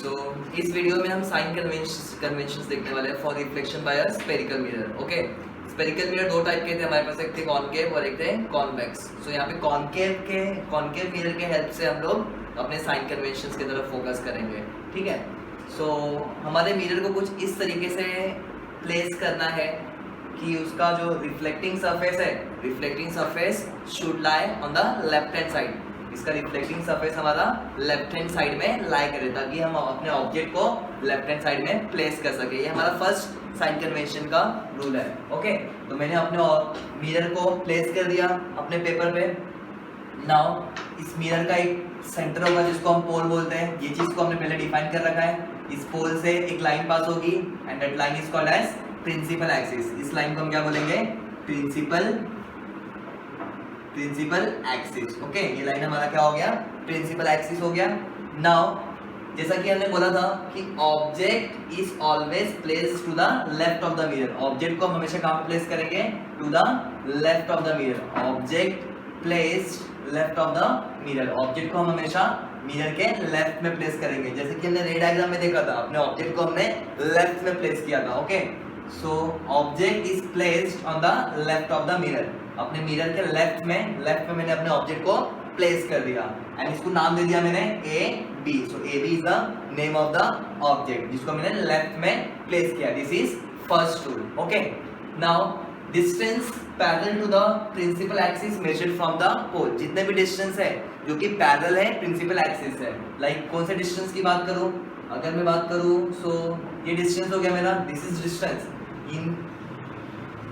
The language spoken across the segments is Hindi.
सो इस वीडियो में हम साइन कन्वेंशंस देखने वाले हैं for reflection by a spherical mirror. Okay, spherical mirror दो टाइप के थे हमारे पास, एक थे कॉनकेव और एक थे कॉन्वेक्स। सो यहाँ पे कॉनकेव मिरर के हेल्प से हम लोग अपने साइन कन्वेंशंस की तरफ फोकस करेंगे। ठीक है, सो हमारे मिरर को कुछ इस तरीके से प्लेस करना है कि उसका जो reflecting surface should lie on the left hand side. इसका रिफ्लेक्टिंग सरफेस हमारा लेफ्ट हैंड साइड में लाई करे ताकि हम अपने ऑब्जेक्ट को लेफ्ट हैंड साइड में प्लेस कर सके। ये हमारा फर्स्ट साइन कन्वेंशन का रूल है। ओके, तो मैंने अपने मिरर को प्लेस कर दिया अपने पेपर पे। नाउ इस मिरर का एक सेंटर होगा जिसको हम पोल बोलते हैं। ये चीज को हमने पहले डिफाइन कर रखा है। इस पोल से एक लाइन पास होगी and that line is called as principal axis. इस लाइन को हम क्या बोलेंगे? Principal axis. ओके, ये लाइन हमारा क्या हो गया? प्रिंसिपल एक्सिस हो गया। नाउ जैसा कि हमने बोला था कि object is always placed to the left of the mirror. Object को हम हमेशा कहां पे प्लेस करेंगे? To the left of the mirror. Object placed left of the mirror. Object को हम हमेशा मिरर के लेफ्ट में प्लेस करेंगे। जैसे कि हमने रे डायग्राम में देखा था, अपने ऑब्जेक्ट को हमने लेफ्ट में प्लेस किया था। Okay, so object is placed on the left of the mirror. अपने मिरर के लेफ्ट में मैंने अपने ऑब्जेक्ट को प्लेस कर दिया एंड इसको नाम दे दिया मैंने A B. So A B is the name of the object जिसको मैंने लेफ्ट में प्लेस किया। This is first rule. Okay, now distance parallel to the principal axis measured from the pole. जितने भी डिस्टेंस है जो कि पैरेलल है प्रिंसिपल एक्सिस है। लाइक कौन से डिस्टेंस की बात करूं? अगर मैं बात करूं सो ये डिस्टेंस हो गया मेरा, दिस इज डिस्टेंस। इन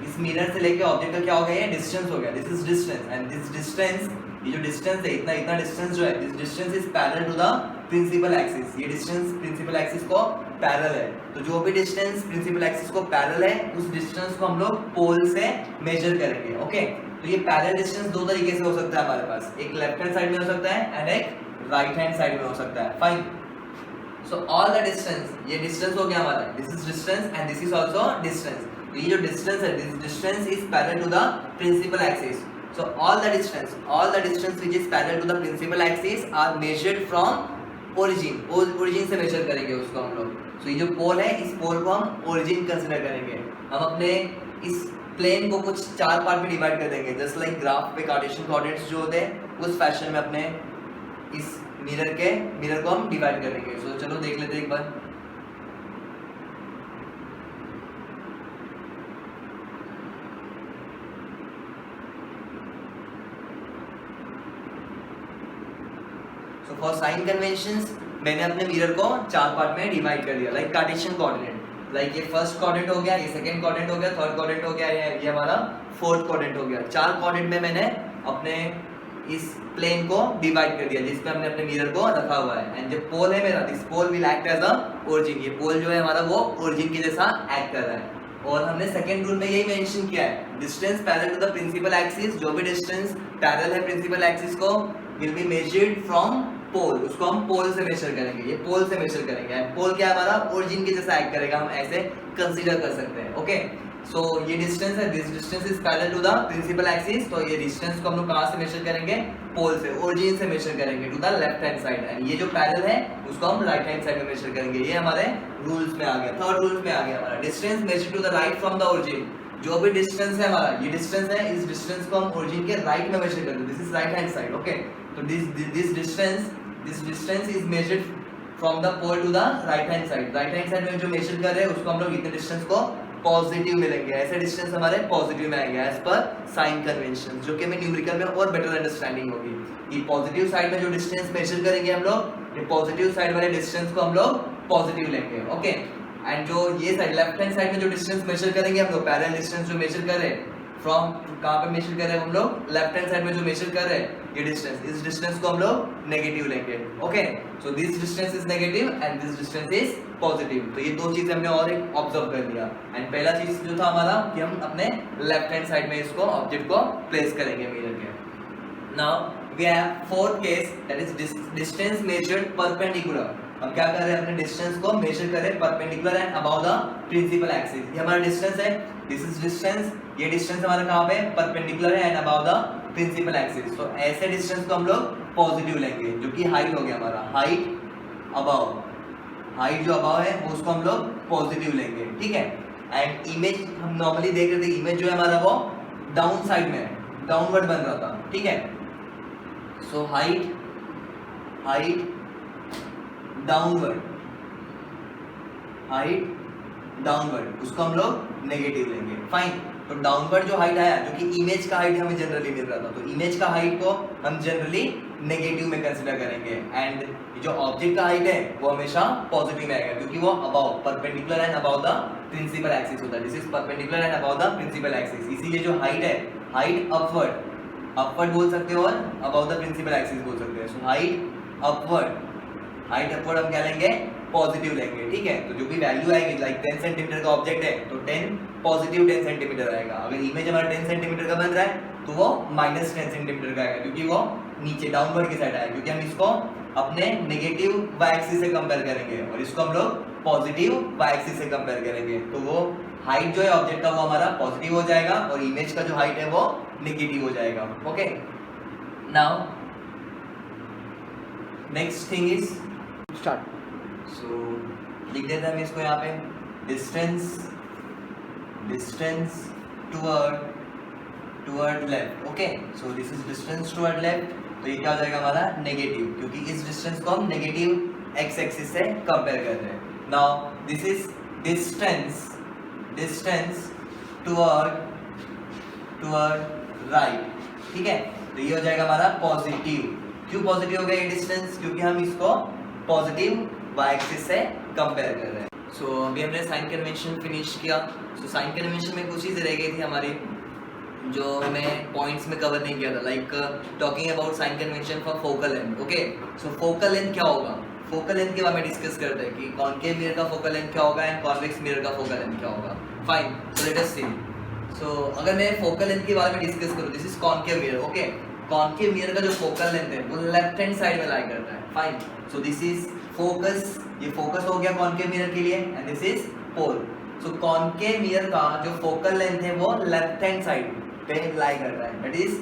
इस मिरर से लेके ऑब्जेक्ट का क्या हो गया? ये डिस्टेंस हो गया। This is distance and this distance, ये जो डिस्टेंस है इतना डिस्टेंस जो है, this distance is parallel to the principal axis. ये डिस्टेंस प्रिंसिपल एक्सिस को पैरेलल है। तो जो भी डिस्टेंस प्रिंसिपल एक्सिस को पैरेलल है उस डिस्टेंस को हम लोग पोल से मेजर करेंगे। ओके, तो ये पैरेलल डिस्टेंस दो तरीके से हो सकता है हमारे पास, एक लेफ्ट हैंड साइड में हो सकता है एंड एक राइट हैंड साइड में हो सकता है। Fine, so all the distance, ये डिस्टेंस हो गया हमारा, this is distance and this is also distance. तो ये जो डिस्टेंस है, this distance is parallel to the principal axis. So all the distance which is parallel to the principal axis are measured from origin। origin से मेजर करेंगे उसको हम लोग। So ये जो पोल है, इस पोल को हम origin कंसिडर करेंगे। हम अपने इस प्लेन को कुछ चार पार्ट में डिवाइड कर देंगे, जस्ट लाइक ग्राफ पे कार्टेशियन कोऑर्डिनेट्स जो होते हैं उस फैशन में अपने इस मिरर को हम डिवाइड करेंगे। So चलो देख लेते हैं एक बार। फॉर साइन कन्वेंशंस मैंने अपने मिरर को चार पार्ट में डिवाइड कर दिया, लाइक कार्टेशियन कोऑर्डिनेट। लाइक ये फर्स्ट कोऑर्डिनेट हो गया, ये सेकंड कोऑर्डिनेट हो गया, थर्ड कोऑर्डिनेट हो गया, ये हमारा फोर्थ कोऑर्डिनेट हो गया। चार कोऑर्डिनेट में मैंने अपने इस प्लेन को डिवाइड कर दिया जिस पे हमने अपने मिरर को रखा हुआ है। एंड जो पोल है मेरा, this pole will act as a origin. ये पोल जो है हमारा वो ओरिजिन के जैसा एक्ट कर रहा है। और हमने सेकंड रूल में यही मेंशन किया है, distance parallel to the principal axis. जो भी डिस्टेंस पैरेलल है प्रिंसिपल एक्सिस को will be measured from pole. उसको हम पोल से मेजर करेंगे, ये पोल से मेजर करेंगे। पोल क्या हमारा ओरिजिन के जैसा एक्ट करेगा, हम ऐसे कंसीडर कर सकते हैं। ओके, सो ये डिस्टेंस है, this distance is parallel to the principal axis. तो ये डिस्टेंस को हम लोग कहां से मेजर करेंगे? पोल से, ओरिजिन से मेजर करेंगे to the left hand side. And ये जो पैरेलल है उसको हम राइट हैंड साइड में मेजर करेंगे। ये हमारे रूल्स में आ गया। थर्ड रूल में आ गया हमारा, distance measure to the right from the origin. जो भी डिस्टेंस है हमारा, ये डिस्टेंस है, इस डिस्टेंस को हम ओरिजिन के राइट में मेजर करेंगे। This is right hand side. Okay, तो this distance is measured from the pole to the right hand side. Right hand side में जो मेजर कर रहे हैं उसको हम लोग इतने डिस्टेंस को पॉजिटिव मिलेंगे। ऐसे डिस्टेंस हमारे पॉजिटिव में आएंगे एज पर साइन कन्वेंशन, जो कि हमें न्यूमेरिकल में और बेटर अंडरस्टैंडिंग होगी। ये पॉजिटिव साइड में जो डिस्टेंस मेजर करेंगे हम लोग, ये पॉजिटिव साइड वाले डिस्टेंस को हम लोग पॉजिटिव लेंगे। ओके, एंड जो ये साइड लेफ्ट हैंड साइड में जो डिस्टेंस मेजर करेंगे हम लोग, पैरेलल डिस्टेंस जो मेजर कर रहे हैं फ्रॉम, कहां पे मेजर कर रहे हैं हम लोग? लेफ्ट हैंड साइड में जो मेजर कर रहे हैं ये डिस्टेंस, इस डिस्टेंस को हम लोग नेगेटिव लेंगे। Okay, so this distance is negative and this distance is positive. तो ये दो चीजें हमने और एक ऑब्जर्व कर लिया। एंड पहला चीज जो था हमारा कि हम अपने लेफ्ट हैंड साइड में इसको ऑब्जेक्ट को प्लेस करेंगे मिरर के। Now we have fourth case, that is distance measured perpendicular. हम क्या कर रहे हैं? अपने डिस्टेंस को मेजर कर रहे हैं perpendicular and above the principal axis. ये हमारा डिस्टेंस है, दिस इज डिस्टेंस। ये डिस्टेंस हमारा कहां पे? परपेंडिकुलर है and above the principal axis. तो ऐसे डिस्टेंस को हम लोग पॉजिटिव लेंगे, जो कि हाइट हो गया हमारा, हाइट अबव हाइट जो अबाव है वो उसको हम लोग पॉजिटिव लेंगे, ठीक है। एंड इमेज हम नॉर्मली देख रहे थे, इमेज जो है हमारा वो डाउन साइड में है, डाउनवर्ड बन रहा था, ठीक है। So height downward, height downward, उसको हम लोग नेगेटिव लेंगे, फाइन। तो डाउनवर्ड जो हाइट आया, जो कि इमेज का हाइट हमें जनरली मिल रहा था, तो इमेज का हाइट को हम जनरली नेगेटिव में कंसीडर करेंगे। एंड जो ऑब्जेक्ट का हाइट है वो हमेशा पॉजिटिव में आएगा, क्योंकि वो above, perpendicular and above the principal axis होता है। This is perpendicular and above the principal axis. इसीलिए जो हाइट है, हाइट अपवर्ड बोल सकते हो or above the principal axis बोल सकते हैं। सो हाइट अपवर्ड हम क्या लेंगे, पॉजिटिव लेंगे, ठीक है। तो जो भी वैल्यू आएगी, लाइक 10 सेंटीमीटर का ऑब्जेक्ट है तो 10 पॉजिटिव 10 सेंटीमीटर आएगा। अगर इमेज हमारा 10 सेंटीमीटर का बन रहा है तो वो -10 सेंटीमीटर का आएगा, क्योंकि वो नीचे डाउनवर्ड की साइड आएगा, क्योंकि हम इसको अपने नेगेटिव वाई एक्सिस से कंपेयर करेंगे और इसको हम लोग पॉजिटिव वाई एक्सिस से कंपेयर करेंगे। तो वो हाइट जो है ऑब्जेक्ट का वो हमारा पॉजिटिव हो जाएगा और इमेज का जो हाइट है वो नेगेटिव हो जाएगा, okay. Now next thing is start. So लिख देते हैं हम इसको यहाँ पे, distance toward left, okay. So this is distance toward left, तो ये क्या हो जाएगा हमारा नेगेटिव, क्योंकि इस डिस्टेंस को हम नेगेटिव एक्स एक्सिस से कंपेयर कर रहे हैं। Now this is distance toward right, ठीक है। तो ये हो जाएगा हमारा पॉजिटिव। क्यों पॉजिटिव हो गया ये डिस्टेंस, क्योंकि हम इसको पॉजिटिव वाई एक्सिस से कंपेयर कर रहे हैं। सो अभी हमने साइन कन्वेंशन फिनिश किया। सो साइन कन्वेंशन में कुछ चीज़ें रह गई थी हमारी जो हमें पॉइंट्स में कवर नहीं किया था, like talking about sign convention for focal length, okay. So focal length क्या होगा, फोकल लेंथ के बारे में डिस्कस करते हैं कि कॉनकेव मिरर का फोकल लेंथ क्या होगा एंड कॉन्वेक्स मिरर का फोकल लेंथ क्या होगा, फाइन। सो लेट अस सी। सो अगर मैं फोकल लेंथ के बारे में डिस्कस करूँ, this is concave mirror, okay. Concave mirror का जो फोकल लेंथ है वो लेफ्ट हैंड साइड में लाई करता है, fine. So this is focus, ये फोकस हो गया कॉनकेव मिरर के लिए, and this is pole. So concave mirror का जो फोकल लेंथ है वो लेफ्ट हैंड साइड पे लाई कर रहा है, that is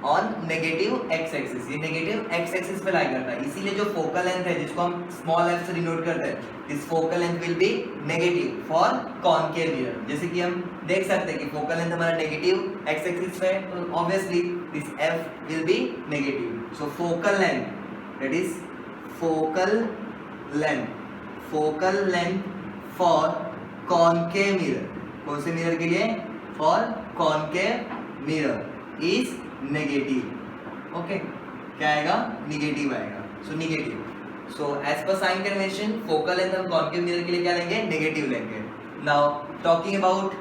on negative x axis, ये नेगेटिव एक्स एक्सिस पे लाई करता है। इसीलिए जो फोकल लेंथ है जिसको हम स्मॉल एफ से डिनोट करते हैं, this focal length will be negative for concave mirror. जैसे कि हम देख सकते हैं कि फोकल लेंथ हमारा नेगेटिव एक्स एक्सिस पे है, तो obviously this f will be negative. So focal length, that is focal length for concave mirror, कौन से मिरर के लिए, for concave mirror is negative, okay. क्या आएगा, नेगेटिव आएगा, सो नेगेटिव। सो एज पर साइन कन्वेंशन फोकल लेंथ हम कॉनकेव मिरर के लिए क्या लेंगे, नेगेटिव लेंगे। Now talking about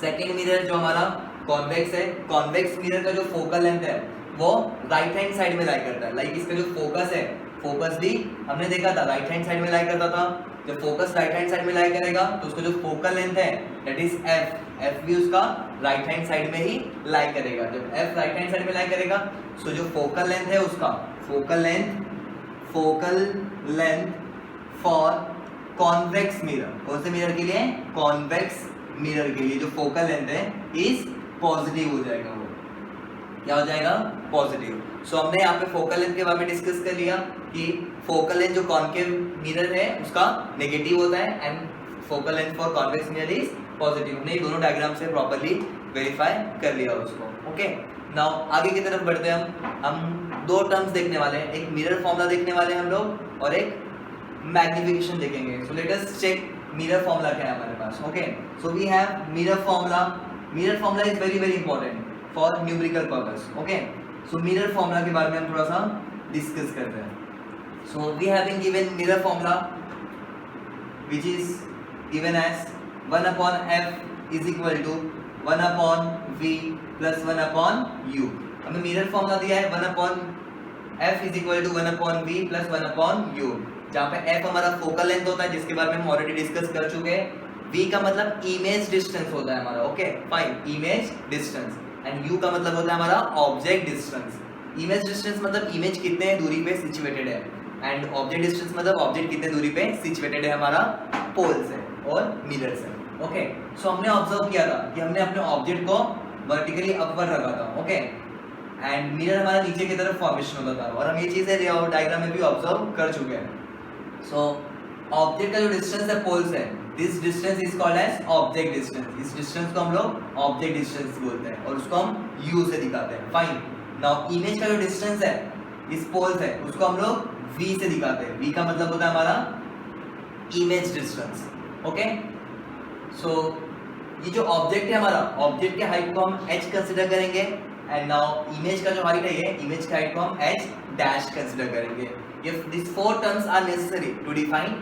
second mirror जो हमारा कॉन्वेक्स है, कॉन्वेक्स मिरर का जो फोकल लेंथ है वो राइट हैंड साइड में लाई करता है। लाइक इसका जो फोकस है, फोकस भी हमने देखा था राइट हैंड साइड में लाई करता था। जब फोकस राइट हैंड साइड में लाई करेगा तो उसका जो फोकल लेंथ है दैट इज एफ भी उसका राइट हैंड साइड में ही लाई करेगा। जब एफ राइट हैंड साइड में लाई करेगा तो जो फोकल लेंथ है उसका, focal length for convex mirror, कौन से मिरर के लिए, कॉन्वेक्स मिरर के लिए जो फोकल लेंथ है इज पॉजिटिव हो जाएगा, वो क्या हो जाएगा, पॉजिटिव। सो हमने यहाँ पे फोकल लेंथ के बारे में डिस्कस कर लिया कि फोकल लेंथ जो कॉनकेव मिरर है उसका नेगेटिव होता है and focal length for convex mirror is positive. हमने दोनों डायग्राम से प्रॉपर्ली वेरीफाई कर लिया उसको, ओके। नाउ आगे की तरफ बढ़ते हैं हम दो टर्म्स देखने वाले हैं, एक मिरर फॉर्मूला देखने वाले हैं हम लोग और एक मैग्निफिकेशन देखेंगे। So let us check mirror formula क्या है हमारे पास, okay. So we have mirror formula is very important for numerical purpose, okay. So mirror formula के बारे में हम थोड़ा सा डिस्कस करते हैं। So we have been given mirror formula which is given as 1/f is equal to 1/v plus 1/u। हमें मिरर फॉर्मूला दिया है 1/f is equal to 1/v plus 1/u, जहाँ पे f हमारा फोकल लेंथ होता है जिसके बारे में हम ऑलरेडी डिस्कस कर चुके हैं। v का मतलब इमेज डिस्टेंस होता है हमारा, okay fine, image distance. And u का मतलब होता है हमारा ऑब्जेक्ट डिस्टेंस। इमेज डिस्टेंस मतलब इमेज कितने दूरी पे सिचुएटेड है एंड ऑब्जेक्ट डिस्टेंस मतलब ऑब्जेक्ट कितने दूरी पे सिचुएटेड है हमारा पोल से और मिरर से, ओके। सो हमने ऑब्जर्व किया था कि हमने अपने ऑब्जेक्ट को वर्टिकली अपवर्ड रखा था, ओके, एंड मिरर हमारा नीचे की तरफ फॉर्मेशन होता था और हम ये चीजें लेआउट डायग्राम में भी ऑब्जर्व कर चुके हैं। सो ऑब्जेक्ट का जो डिस्टेंस है पोल से, this distance is called as object distance. इस डिस्टेंस को हम लोग ऑब्जेक्ट डिस्टेंस बोलते हैं और उसको हम u से दिखाते हैं। फाइन। नाउ इमेज का जो डिस्टेंस है इस पोल से, उसको हम लोग v से दिखाते हैं। v का मतलब होता है हमारा इमेज डिस्टेंस। ओके, सो ये जो ऑब्जेक्ट है हमारा, ऑब्जेक्ट के हाइट को हम h कंसीडर करेंगे एंड नाउ इमेज का जो हाइट है, ये इमेज का हाइट को हम h डैश कंसीडर करेंगे। If these four terms are necessary to define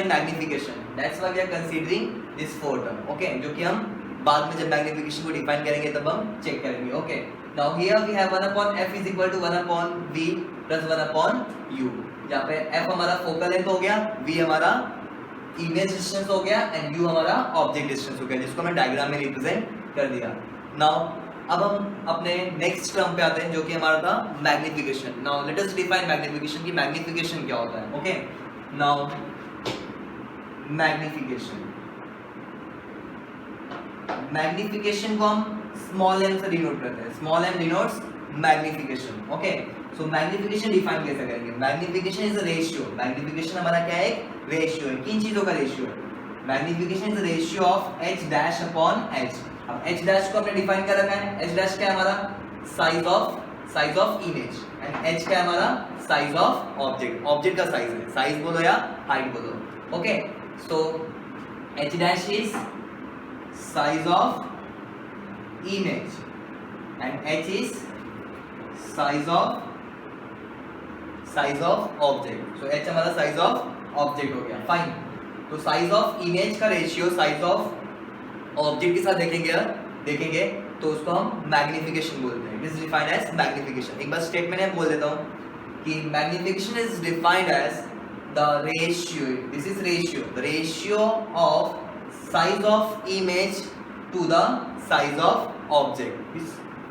magnification, that's why we are considering this four term. Okay, जो कि हम बाद में जब magnification को define करेंगे तब हम check करेंगे। Okay, now here we have 1 upon f is equal to 1 upon v plus 1 upon u। यहाँ पे f हमारा focal length हो गया, v हमारा image distance हो गया एंड u हमारा object distance हो गया, जिसको हमने डायग्राम में represent कर दिया। Now अब हम अपने नेक्स्ट टर्म पे आते हैं जो कि हमारा था magnification. Now let us define magnification की मैग्निफिकेशन क्या होता है। ओके, नाउ मैग्निफिकेशन को हम स्मॉल m से डिनोट करते हैं। Small m denotes magnification. Okay, so magnification define कैसे करेंगे। Magnification is a ratio. Magnification हमारा क्या है, एक रेशियो है। किन चीजों का रेशियो है। Magnification is a ratio of h dash upon h। अब h डैश को हमने डिफाइन कर रखा है। h डैश क्या है हमारा, size of image and h क्या है हमारा, साइज ऑफ ऑब्जेक्ट। ऑब्जेक्ट का साइज है, साइज बोलो या हाइट बोलो। Okay, so h dash is size of image and h is size of object. So h हमारा साइज ऑफ ऑब्जेक्ट हो गया। फाइन। तो साइज ऑफ इमेज का रेशियो साइज ऑफ ऑब्जेक्ट के साथ देखेंगे तो उसको हम मैग्निफिकेशन बोलते हैं। It is defined as magnification. एक बार स्टेटमेंट है बोल देता हूँ कि magnification is defined as the ratio, this is ratio, the ratio of size of image to the size of object.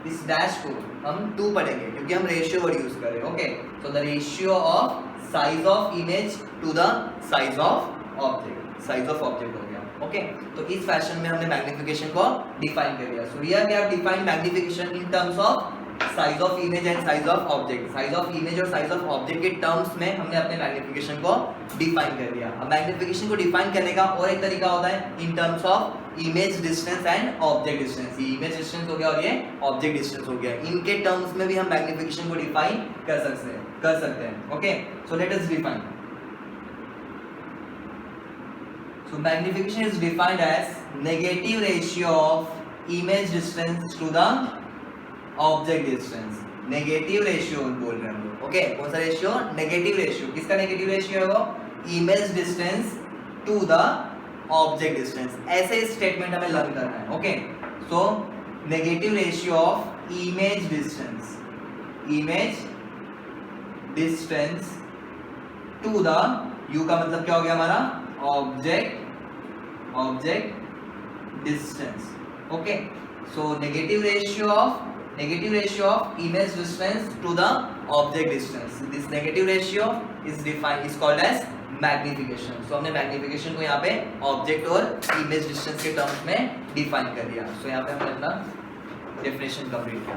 इस डैश को हम 2 पढ़ेंगे क्योंकि हम रेशियो वर्ड यूज कर रहे हैं। Okay, so the ratio of size of image to the size of object. Size of object हो गया। ओके, तो इस फैशन में हमने मैग्निफिकेशन को डिफाइन कर दिया। So here we have defined magnification in terms of size of image and size of object. Size of image और साइज ऑफ ऑब्जेक्ट के टर्म्स में हमने अपने मैग्निफिकेशन को डिफाइन कर दिया। अब मैग्निफिकेशन को डिफाइन करने का और एक तरीका होता है इन terms of image distance and object distance. ये इमेज डिस्टेंस हो गया और ये ऑब्जेक्ट डिस्टेंस हो गया। इनके टर्म्स में भी हम मैग्निफिकेशन को डिफाइन कर सकते हैं। Okay, so let us define. So magnification is defined as negative ratio of image distance to the object distance। Negative ratio बोल रहे हैं हम लोग। ओके, कौन सा रेशियो, नेगेटिव रेशियो। किसका नेगेटिव रेशियो है वो, image distance to the object distance. ऐसे स्टेटमेंट हमें लर्न करना है। Okay, so negative ratio of image distance to the, u का मतलब क्या हो गया हमारा, object distance. Okay, so negative ratio of image distance to the object distance. This negative ratio is called as magnification. सो हमने मैग्निफिकेशन को यहाँ पे ऑब्जेक्ट और इमेज डिस्टेंस के टर्म्स में डिफाइन कर दिया। सो यहाँ पे हमने अपना डेफिनेशन कंप्लीट किया।